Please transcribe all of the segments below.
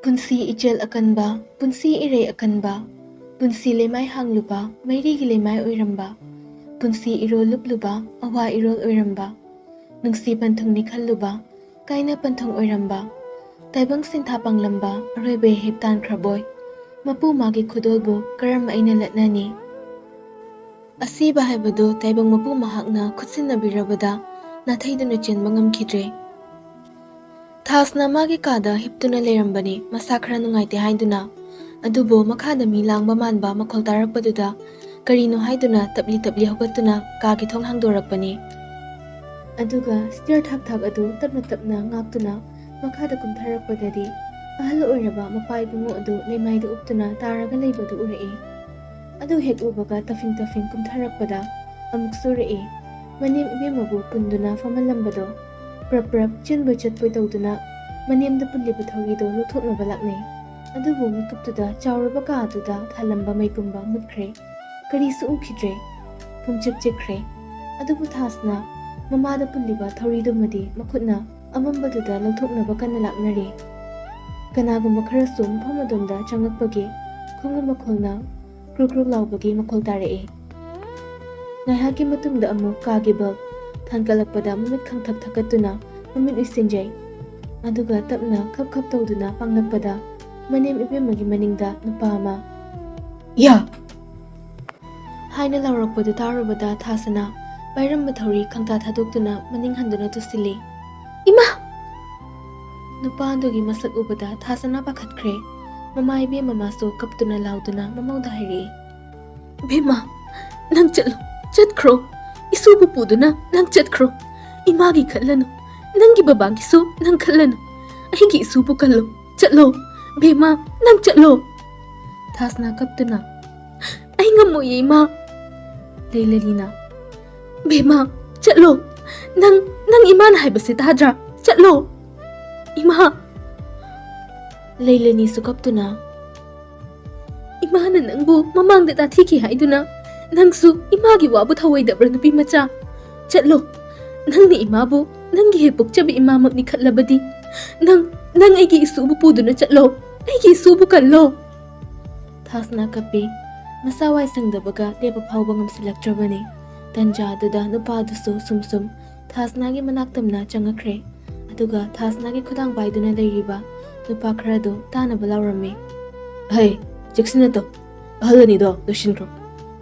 Punsi ijel akanba, punsi irei akanba, punsi lemai hangluba, mairigi lemai oiramba, punsi irol lupluba, awa irol oiramba, nungsi panthungni khalluba, kaina panthung oiramba, taibang sintha panglamba, aroibe heptan khraboy, mapu magi khudolbo karam aina latnani. Asiba haibado taibang mapu mahakna khutsinabirabada nathaiduna chenba ngamkhidre. Thasna magi kada hiptuna lerambani masa khara nungaite haiduna adubo makhada mi langba manba makhol tarakpaduda karino haiduna tabli hogatuna kagi thong hangdorakpani aduga stair thak adu tapna ngaktuna makhada kumtharakpadadi ahal oiraba mapai bungo adu leimaida uptuna taraga leibadu urai adu hek ubaga tafing kumtharakpada amuk surai manim ibemabu punduna famalambado prap chenba chatpoi tawduna manemda pulliba thawrido luthoknaba laknai adubu mikuptuda chawraba ka aduda thalamba maipumba mutkhre karisu ukhidre pumchak chekre adubu thasna mamada pulliba thawrido madi makhutna amambaduda luthoknaba kanna laknari kanagumba kharasu maphamadumda changakpagi khungu makholna krukru laubagi makhol tarei ngaihaki matungda amu kagi bulb thankalakpada mumit khangthak thakatuna mumit uisinjai aduga tapna khap tawduna panglakpada manem ibemagi maningda nupa ama ya haina lawrakpadu tarubada thasana pairamba thawri khangta thadoktuna maning handuna tusili ima nupa andogi masak ubada thasana pakhatkre mama ibe mama so kaptuna lauduna mamauda hairi bema nang chatkhro isubu puduna nang chatkhro imagi khallanu nangi babagi so nang khallanu aigi isubu kallo chatlo bema nang chatlo thasna kaptuna ai ngamo ye ma leilelina bema chatlo nang iman haibase tadra chatlo ima leileni su kaptuna imana nangbu mamangda ta thiki haiduna nangsu imagi wabu thawaidabra nupi macha chatlo nangni imabu nangi he pukchabi imamak ni khatlabadi nang aigi isubu puduna chatlo aigi isubu kallo thasna kapi masawai sangdabaga leba phawba ngamsilaktrabani tanja duda nupadusu sumsum thasna gi manaktamna changakre aduga thasna gi khudang baiduna leiriba nupa kharado tana balawrami hey jeksina to ahalani do doshinkro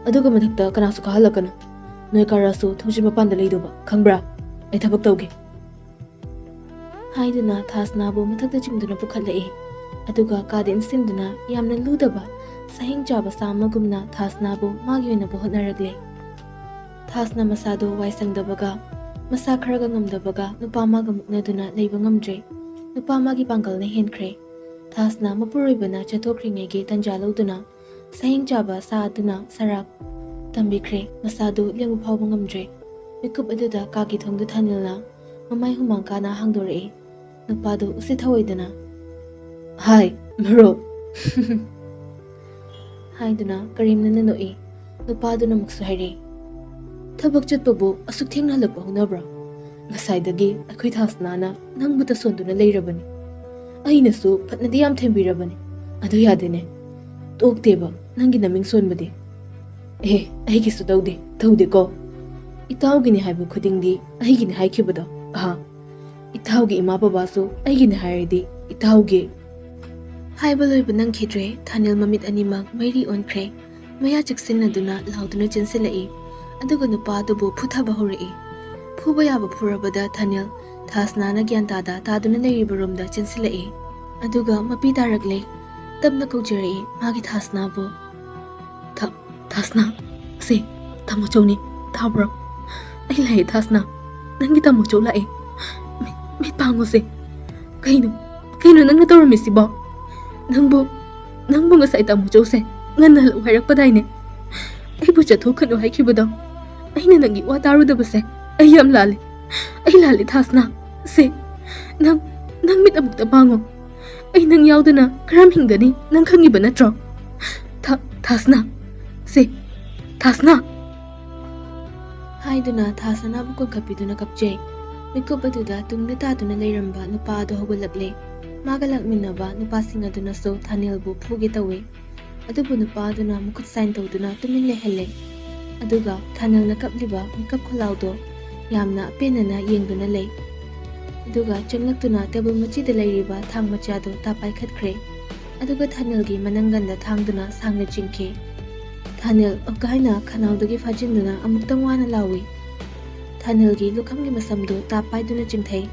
aduga mathakta kanasu kahalakana noi karasu thungji mapanda leidoba khangbra ai thabak tawge haiduna thasnabu mathakta chimduna pukhalai aduga kadin sinduna yamna ludaba sahing chaba samagumna thasnabu magi oina bohonaragle thasna masado waisangdabaga masa kharaga ngamdabaga nupa maga muknaduna leiba ngamdre nupa magi pangalna henkre thasna mapuroibana chathokringege tanja loduna sahing chaba sa aduna sarak tambikre masadu lengu phawba ngamdre mikup aduda kagi thongdu thanilna mamai humang kana hangdorei nupadu usi thawoidana hai maro haiduna karimna nanoi nupaduna muksu hairi thabak chatpabu asuk thengna halakpa hunabra ngasaidagi akhoi thasnana nangbu ta sonduna leirabani ainasu phatnadi yam thembirabani adu yadene tokteba nangi naming sonbadi aigi su taude ko itawgini haibu khudingdi aigini haikibado aha itawgi ima baba su aigini hairidi itawgi haiba loiba nang khidre thanil mamit animak mairi onkre maya chaksinaduna lauduna chensilai aduga nupa adubu phuthaba horai phuba yaba phurabada thanil thasnana gyan tada taduna leiriba romda chensilai aduga mapi darakle tabna kaujarai magi thasnabu thasna se tamo choni tabro ai lai thasna nangi tamo chola e me pango se kaino nanga tawrami sibo nangbu nga sai tamo chose nganna lo hairak padaine ai bu chatho khano haikibado aina nangi wa taru da base ai yam lale thasna se nang mit amuk ta pango ai nang yaudana karam hingani nang khangi ba natro thasna se thasna haiduna thasana bu ko kapiduna kapjai mikup aduda tungda taduna leiramba nupa do hogolakle Maga lakminnaba nupasing adunasu Thanilbu phugi tawi. Adubu nupa aduna mukut sign tawduna tumin lehalle. Aduga Thanil na kapliba mikap khulaudo yamna penana yengduna lay. Aduga changlaktuna table machida layriba thang machado tapai khatkre. Aduga Thanilgi mananganda thangduna sangna chingke. Thanil okaina khanaudagi fajinduna amuktang wana lawi. Thanilgi lukhamgi masamdo tapaiduna chingthai.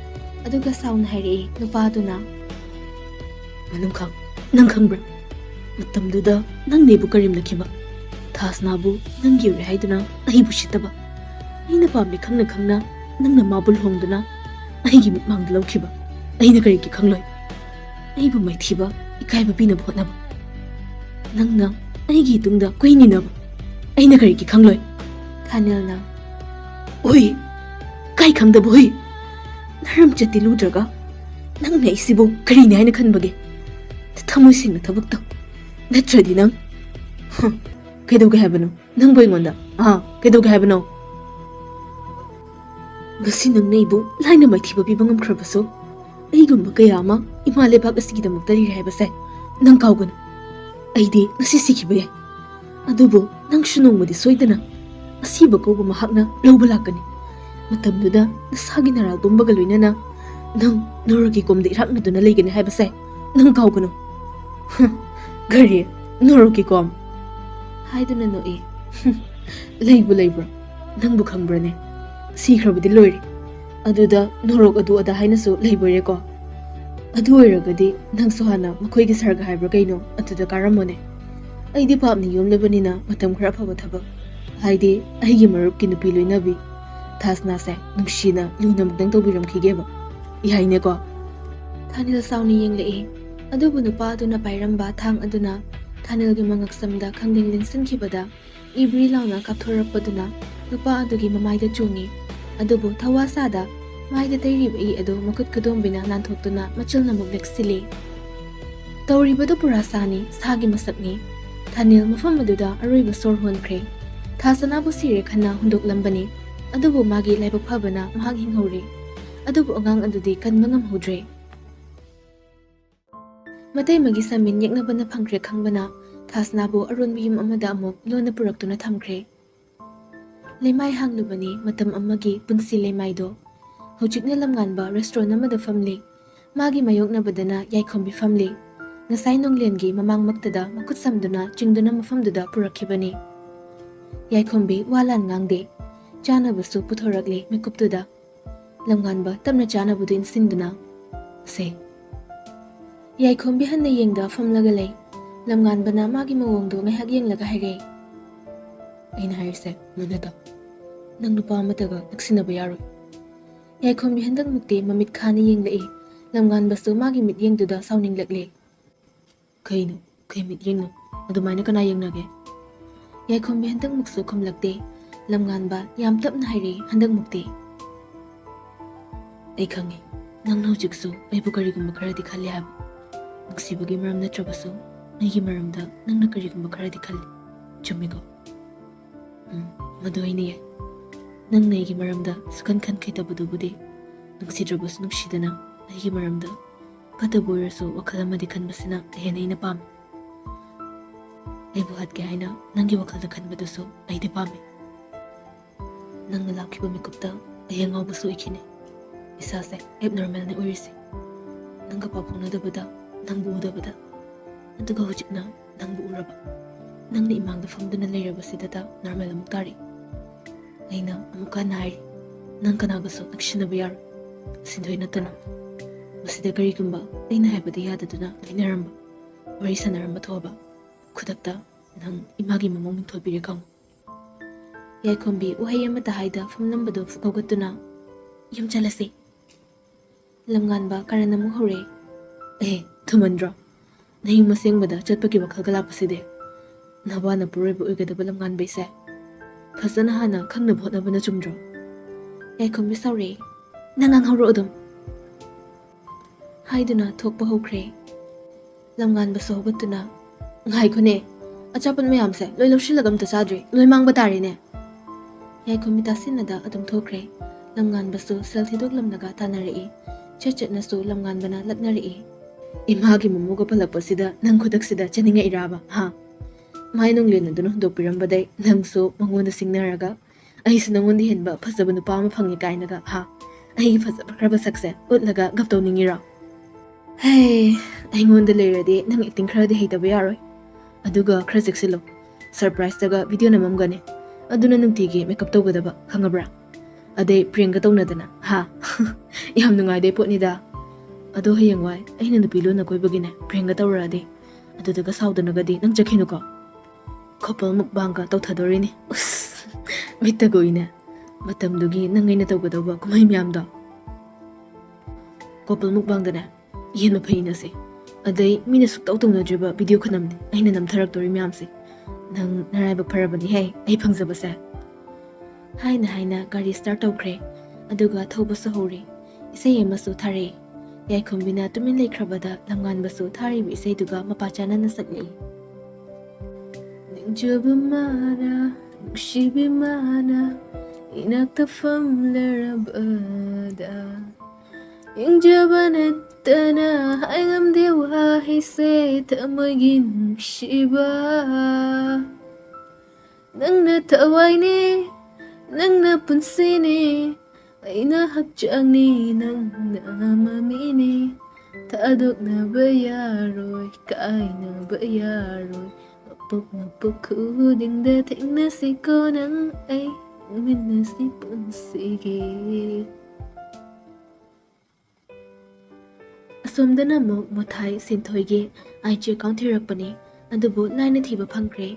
Aduga saun hairi nupa aduna. Manungkhang, nang khangbra. Matamduda nang nebu karim lakhiba. Thasnabu nang gyure haiduna ahibu shitaba. Aina pamli khangna khangna nangna mabul hongduna aigi mitmangda lawkhiba. Aina kariki khangloi. Aibu maithiba ikaiba pina bhotnaba. Nangna aigi tungda kuininaba. Aina kariki khangloi. Thanilna oi kai khangdaba hoi. Naram chati ludraga nangna isibo karine haina khanbage. Thamoi singna thabakta. Natradi nang. Kaidoge habano. Nang boy ngonda. Kaidoge habano. Gasi nang naibu laina maithiba bi bangam khrabaso. Aigumba kaya ama imale bag asigi damuk tari rahibase. Nang kaugano. Aidi ngasi sikhiba yai. Adubo nang shunong madi soidana. Asiba kogo mahakna lawba lakani. Matamduda nasagi naral tumbaga loinana. Nang noragi komda irakna duna laigani haibase. Nang kaugano. Gari noragi kom. Haiduna noi. Laibu laibra. Nangbu khangbrane. Sikhrabadi loiri. Aduda norog adu ada hainasu laibore ko. Adu oiragadi nangsu hana makhoigi sarga haibra kaino aduda karamone. Aidi papni yomlebanina matam khara phaba thabak. Haidi aigi marupki nupi loinabi. Thasna se nungshina luna mukdang tawbiramkhigeba. Ihaine ko. Thanil sauni yenglei. Adubu nupa aduna pairamba thang aduna Thanilgi mangaksamda khangding linsinkhibada ibri launa kapthorakpaduna nupa adugi mamaida chungi. Adubu thawasada maida tairib I adu makut kadombina nanthokduna machilna mugleksili. Tawribadu purasani sagi masakni. Thanil mafam aduda aroiba sor honkhre. Thasanabu sire khana hundok lambani. Adubu magi laibak phabana mahak hinghori. Adubu angang adudi kanmangam hudre. Matay magi samin yeknabana phangkre khangbana Thasnabu aron biyum amada amuk lona puraktuna thamkre. Lemai hanglubani matam amagi punsi lemai do. Hojikna lamganba restaurant amada family. Magi mayoknabadana yaikhombi family. Ngasai nonglengi mamang maktada makut samduna chingduna mafamduda purakhibani. Yaikhombi walan ngangde. Chanabasu puthorakle mikuptuda. Lamganba tamna chanabudu insinduna. Se. Yaikhombi hanna yengda famlaga lay. Lamganbana magi mawongdo ngahak yenglaga haire. Aina hairse munada. Nang nupa amataga naksinaba yaroi. Yaikhombi handak mukti mamit khani yenglai. Lamganbasu magi mit yengduda sauning lagle. Kaino, kay mit yengno. Adumayna kana yengnage. Yaikhombi handak muksu kumlagde. Lamganba yam tapna haire handak mukti. Ay khangi. Nang naujiksu ay bukarigumba karadi khali hab. Nagsibagi maram natrabasu. Nagi maramda nang nakarigumba karadi khali. Chumigo. Madu ay nang nagi maramda sukan kan kay tabudubudi. Nagsidrabasu nagsidana nagi maramda. Pataboyrasu wakalamadi kanbasina ayanay na pam. Ay buhat kaya na nangi wakal na kanbaduso ay di pami. Nang nalaki bumikupta ay ang awbaso ikine. Isase abnormal na urisi. Nang kapapong nadabada nang buudabada. Natuga hujik na nang buuraba. Nang naimang na famdo na layraba si data normal na muktari. Ay na amuka na hari. Nang kanagaso nagsinabayar. Sindoy na tanong. Masida karigumba ay nahabada yada doon na linaramba. Warisa naramba to ba. Kudakta nang imagi mamong Thoibi rekang. Yaikhombi uhay ang matahayda famlambado fukagat doon na. Yung chalasi. Lamgan ba karana mong hore? Tumandra. Nahing masing bada chatpagi wakal galapaside. Nawa na puroi bu ugadaba lamgan ba isa. Fasana hana kang nabot na ba na chumdra. Yaikhombi sauri. Nangang horo odom. Hay doon na thokpa hokre. Lamgan ba sa hugot doon na. Ngay ko ne. Achapan mayam se loy lawshilagam ta sadri. Loy mang batari ne. Yaikhombi tasin na da adom thokre. Lamgan ba so sel thidok lamnaga tanari. Chachat na so lamgan ba na latnari. Imagi momoga palakpasida nang khudaksida chaninga iraba ha mai nong len aduna hundokpirambaday nangso mangonda singnaraga aisu nangondi henba phasaba nupa ama phangi kainaga ha ai phasaba khraba sakse utlaga gaptawningira hey aingonda leiradi nang acting khradi heitaba yaroi aduga khra jeksilo surprise daga video namamgane aduna nungtigi makeup tawgadaba khangabra adai prank tawnadana ha yam nungai dei potnida ado hayangwai aina nupi lona koibagine prank tawradi adudaga saudanaga di nang jakhinuko couple mukbangga tawthadorini us mitagoine matamdugi nangaina tawgadaba kumai myamda couple mukbangdana yen maphaina se adai mina suktaw tawnajiba video khanamni aina namtharaktori myamse nang naraiba pharabani hai ai phangjaba se haina gari start tawkhre aduga thawba sahori isai amasu thare yai khumbina tumin leikrabada lamgan basu thari bi isai duga mapachana na sakli ningjobu mana nukshibi mana inakta famlarabada ingjabanattana aingamde wahise tamogi nukshiba nangna tawaine nangna punsine aina hakjangni nangna mamine tadokna bayaroi kaina bayaroi mapuk khudingda thingna siko nang ai minna si punsige asomdana mo mothai sinthoige IG account thirakpani adubu laina thiba phangkre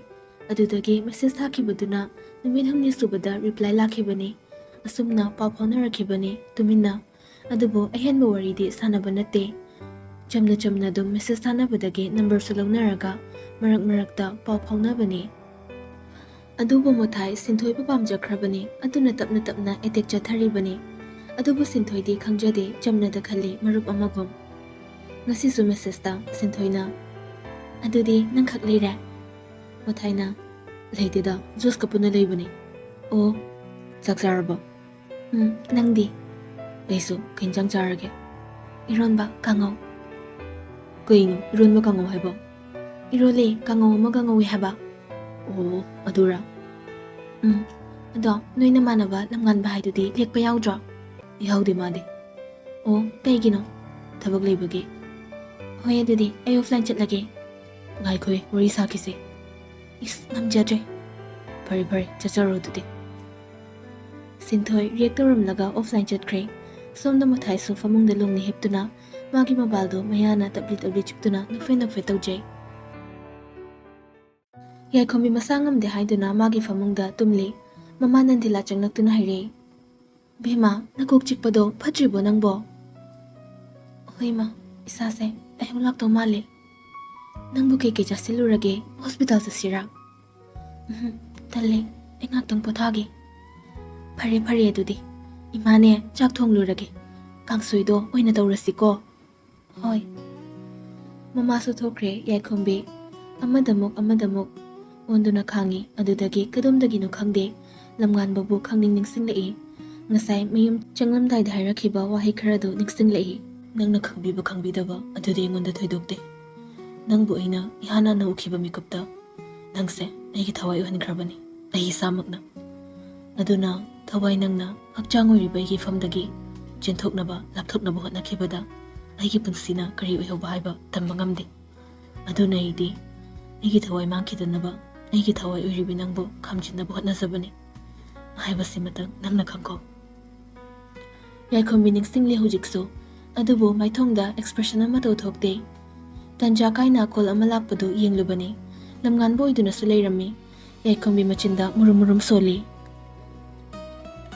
adudagi message thakibaduna numit humni subada reply lakhibani asumna paw phaunarakibani tuminna adubu ahenba waridi sanaba natte chamna dum message thanabadagi number sulawnaraga marakta paw phaunabani adubu mothai sinthoiba pamjakhrabani aduna tapna attack chatharibani adubu sinthoidi khangjade chamna da khali marup amagom ngasi su message ta sinthoina adudi nang khak leira mothaina leideda juice kapuna leibani o chakjaraba nangdi aisu kinjang charage ironba kangau koinu ironba kangau haiba irole kangau magangau haba o adura ado noina manaba lamgan ba haidudi lekpa yaudra yaude made o kaigino thabak leibage hoy adudi ay offline chatlage ngai khoi wari sakise is namjadre pari chacharo dudi sinthoi reactorum laga offline chatkre somda mathai su famung da lungni heptuna magi mobile do mayana tabli chuptuna nokfe tawjai yai khomi masangam de haiduna magi famung da tumli mama nandila changnaktuna haire bhima nakok chikpado phatribo nangbo hoima isase ayulak to male nangbu ke jasilurage hospital sa sira talle engak pothage phare adudi imane chak thonglurage kangsoido oina tawrasiko hoi mama su thokre yai khombe amadamuk onduna khangi adudagi kadomdagi no khangde lamgan babu khangning ningsinglei ngasai mayum changlamdai da harakhiba wahi kharado ningsinglei nangna khangbidaba adudi ngonda thoidokte nangbu aina ihana na ukhiba mikupta nangse aigi thawai ohankrabani ai samakna aduna thawai nangna hakchang oriba gi famdagi chenthoknaba lapthoknaba hotnakhibada aigi punsina kari oihoba haiba tamba ngamde aduna idi aigi thawai mangkidanaba aigi thawai oribi nangbu khamjinaba hotnasabani haibasi matang nangna khangko yai khombi ningsingle hujikso adubu maithongda expression ama thokte tanja kaina kol ama lakpadu yenglubani lamgan boiduna su leirami yai khombi machinda murum soli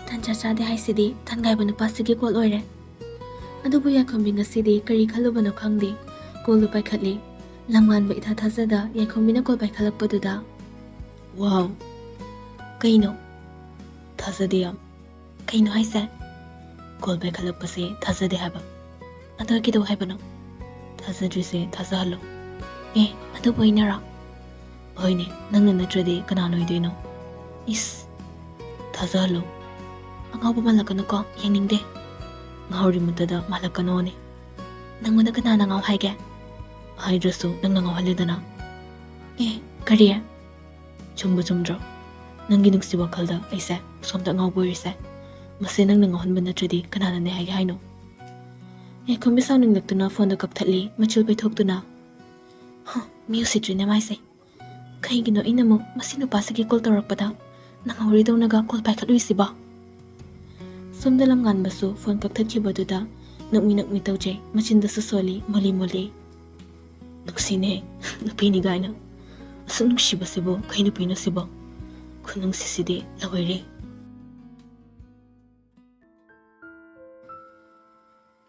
tanja chade haisidi thangai banu pasigi kol oire adubu yai khombi ngasidi kari khalubano khangdi kol pai khatli lamgan ba itha thazada yai khombi na kol pai khalakpaduda wow kaino thazadiya kaino haisa kol pai khalakpase thazade haba ado kido haibano thazadrise thazahalo ado boinara hoine nangna natrade kana noidoino is thazahalo angawba malakano ko yeningde ngawri mutada malakano ne nangmana kana ngaw haige Haidrsu nangna ngawhalidana. Kari? Chumbu chumdro. Nangi nungsi wakhalda aise somda ngawboirise. Mase nangna ngawhanba natradi kanana ne haigi haino. Khombi sauning laktuna phone da kapthatli machul paithoktuna. Mi usitrine maise. Kaigino inamo masinu pasagi call tawrakpada nangawri dawnaga call paikhatluisiba. Somdalam ganbasu phone kapthatkibaduda nakmi tawjay machindasu soli moli. Nuksine nupini gaina. Asung nuksibasibo kay nupino sibo. Kunung sisidi lawiri.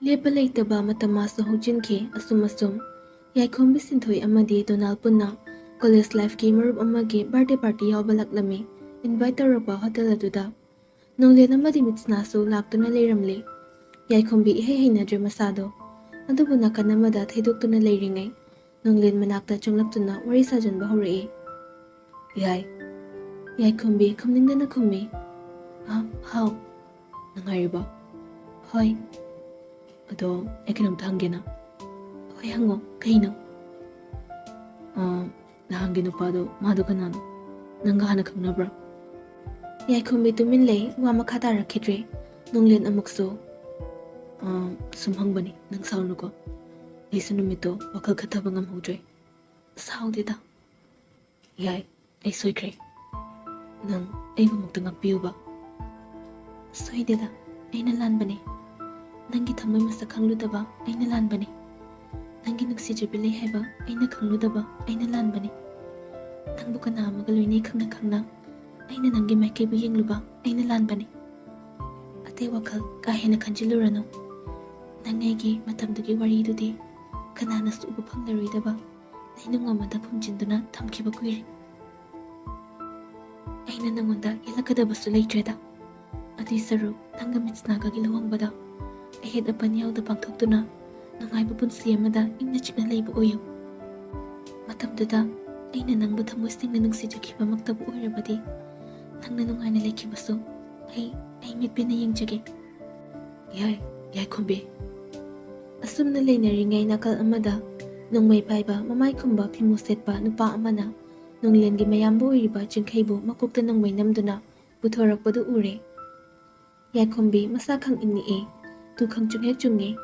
Lepa leitaba matamaso hujinki asum. Yaikhombi sinthoi amadi Donald punna college life ki marub amagi birthday party yawbalaklami invite tawraba hotel aduda. Nonglen amadi mitsnasu laktuna leiramli. Yaikhombi ihei masado. Adubu nakanamada thaidoktuna leiringai. Nonglen manakta chonglaptuna wari sajanba haurai. Yaikhombi khumningdana khummi. How? Nangariba? Hoi. Ado ekinomta hangena. Hoi hango, kaino? Nahangi nupado mado kanano. Nanga hana khangnabra. Yaikhombi tumin lei wa makha rakhidre. Nonglen amukso. Sumhangbani nang saunu ko. Aisu numito wakal khathaba ngamhodre. Saudida. Yai, ai soikre. Nang aibu mukta ngakpiyuba. Soidida, aina lanbane. Nangi thamai masa khangludaba aina lanbane. Nangi nuksijabile haiba aina khangludaba aina lanbane. Nangbu kana amaga loine khangna aina nangi maikebu yengluba aina lanbane. Ate wakal ka hena khanjilurano. Nangaigi matamdugi waridudi kanana suba phanglaroidaba nainung amada phumjinduna thamkiba kuiri. Aina nangonda yelakadabasu leitreda. Adi saru nanga mitsnaga gi lawangbada ahed apan yawda pangthoktuna nangaiba punsi amada ingna chikna leiba oyo. Matamduda aina nangbu thamoisingna nungsijakhiba maktabu oirabadi nangna nungaina leikibasu ai mitbena yengjage. Yaikhombi. Asumna leinaringai nakal amada nongmai paiba mamai khumba phimu setpa nupa amana nonglengi mayambo oiriba jingkhaibu makokta nongmai namduna puthorakpadu ure. Yaikhombi masa khang ingni tu khang chunghe chungne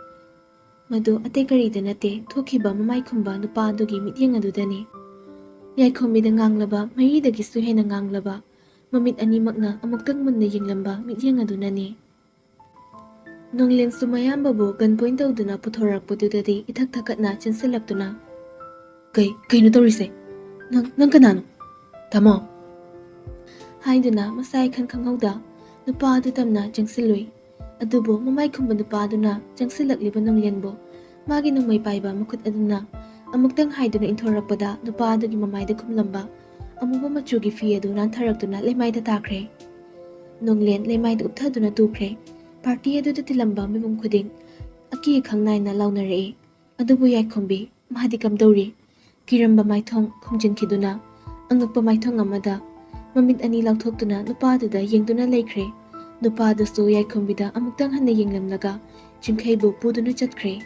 madu ate karida nate thokhiba mamai khumba nupa adugi mityeng adudani. Yaikhombi da nganglaba maridagi su hena nganglaba mamit animakna amuktang munna yenglamba mityeng adunani. Nonglen sumayambabu gunpoint tawduna puthorakpadudadi ithak thakatna chinsilaptuna. Kaino tawrise? Nang kanano? Tamo. Haiduna masai khanghauda nupa adu tamna jangsilui. Adubu mamai khumba nupa aduna jangsilakliba nonglenbo magi nongmai paiba makut aduna amuktang haiduna inthorakpada nupa adugi mamaida khumlamba amuba machugi fi adu nantharakduna lemaida takre. Nonglen lemaida upthaduna tukre. Party adu tilamba mibum khuding aki khangnaina launare. Adubu Yaikhombi mahadi kamdori kiramba maithong khumjinkhiduna angakpa maithong amada mamit ani lauthokduna nupa aduda yengduna leikhre. Nupa adasu Yaikhombi da amuktang hanna yenglamlaga jingkhaibu puduna chatkre.